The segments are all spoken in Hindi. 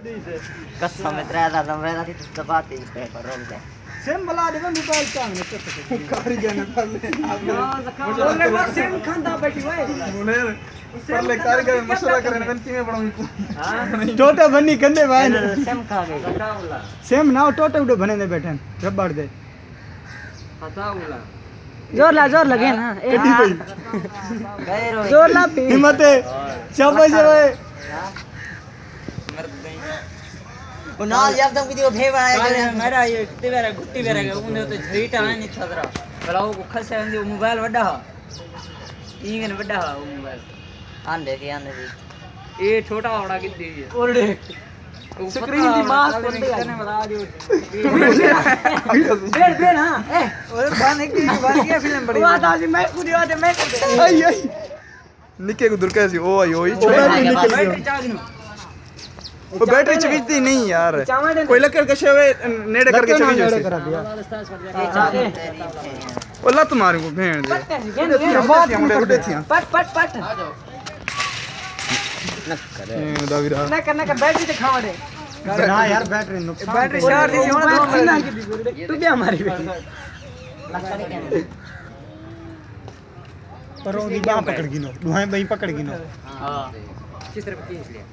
कसम में 3000 मेरा थी तो बात ही पे पर रोक दे सेम बला दे मोबाइल काम ने तो कारीगर ने पर ले बोले वो सेम खांदा बैठी भाई मुनेर पर ले कारीगर मशवरा करे न की में बनाऊं हां टोटे बनी कंदे भाई सेम खा गए सेम ना टोटे उड़े बने ने बैठन रबड़ दे बताऊला जोर लगे ना कटी भाई गए रो जोर ला हिम्मत है शाबाश ओए वो ना जब तक वीडियो भेज आया करे मेरा ये कितने बार गुट्टी बार गए उन्हें तो झरीट आने नहीं छदरा भला वो खसे अंदे मोबाइल वड्डा हा इंगन वड्डा हा वो मोबाइल आंदे की ये छोटा वाड़ा कितनी है ओरडे स्क्रीन दी मास बंदे करने बता दियो बेड हां ए और बन एक बन गया फिल्म बड़ी बात आज मैं खुद आते मैं कर दे आई निके को दुर कैसी ओ आई ओई बैटरी चार्ज नो वो बैटरी चवीती नहीं यार कोई लकड़ कशे हुए नेड़े करके चवी जैसे करा दिया ओ लत मारू को भेड़ दे पट न दावीरा ना करना का बैटरी दिखावा दे ना यार बैटरी नुकसान बैटरी चार्ज थी होना तू भी हमारी बेटी पर वो दी बाह पकड़ गिनो दुहाई बही पकड़ गिनो हां किस तरफ खींच लिया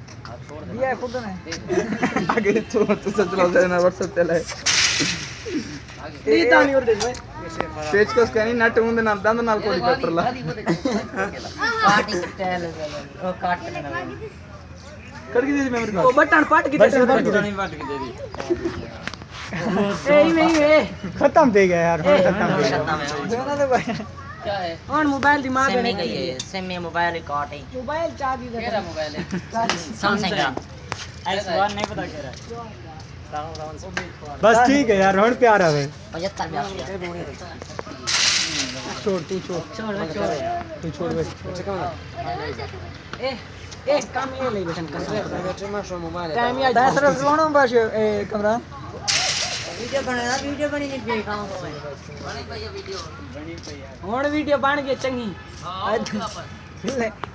दिया खुद ने आगे तो चला जाए ना व्हाट्सएप चला है ये तानी और दे भाई पेज को स्कैन नट ಮುಂದೆ ನಾನು ದಂದ ನಾಲ್ ಕೋಡಿ ಕಟ್ಟರಲ್ಲ पार्टी स्टाइल ओ काट के ना कड़की दे मेमोरी वो बटन पाट की दे दी ए नहीं खत्म दे गया यार खत्म दे खत्म है दोनों तो भाई क्या है और मोबाइल दिमाग सेम गई है सेम में मोबाइल रिकॉर्ड है मोबाइल चार्ज दे मेरा मोबाइल है सैमसंग का S1 नहीं पता क्या है बस ठीक है यार रोड प्यार है 75 में छोड़ तू छोड़ बस ए काम ये ले बेटन कर टाइम या 10 रफ लोणो बस ए कमरा वीडियो बनी नहीं पे काम हो बनी भैया वीडियो हुन वीडियो बन गई चंगी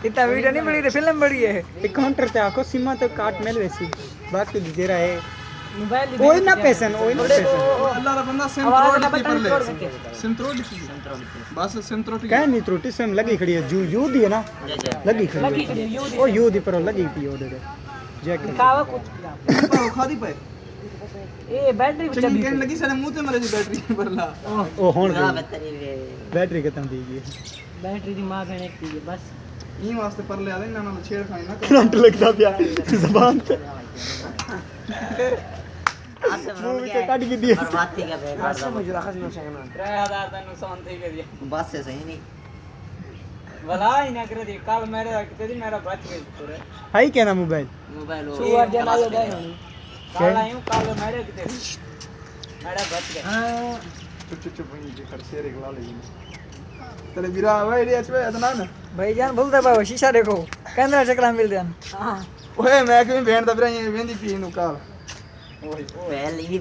इतना वीडियो नहीं बनी फिल्म बड़ी है एक काउंटर पे आको सीमा तो काट मेल वैसी बाकी दे रहा है मोबाइल ओए ना पैसन अल्लाह रा बंदा सेंट्रोड की पर ले सेंट्रोड की बस सेंट्रोड क्या नहीं त्रुटि सेम लगी खड़ी है यू दी है ना लगी खड़ी है ओ यू दी पर लगी थी ओ दे जैक दिखावा कुछ पर खादी पे ए बैटरी चली कहने लगी सारे मुंह ते मरे जी बैटरी परला ओ होण बैटरी खत्म दी गई बैटरी दी मां बहन एक थी बस ई वास्ते परले आले ना ना छेड़ खाई ना करंट लगता पिया जुबान पे मूवी तो काट के दिए बर्बादी का बेकार मुझे रखा नहीं सकना 3000 का नुकसान થઈ ગયો बस से सही नहीं भला ही ना कर दी कल मेरे तेरी मेरा बच गई पूरे हाई क्या ना मोबाइल मोबाइल सुअर जना ले गए कल आयूं कल मेरे किते मेरा बच गया हां चुप बनी जे कर शेर एक ला ले तेरे बिरा भाई रे अच्छे इतना ना भाईजान बोलता बाबा शीशा देखो कैमरा चकला मिल देन हां ओए मैं क्यों भेड़ दा बिरा ये वेंदी पी नु काल ओए पहली भी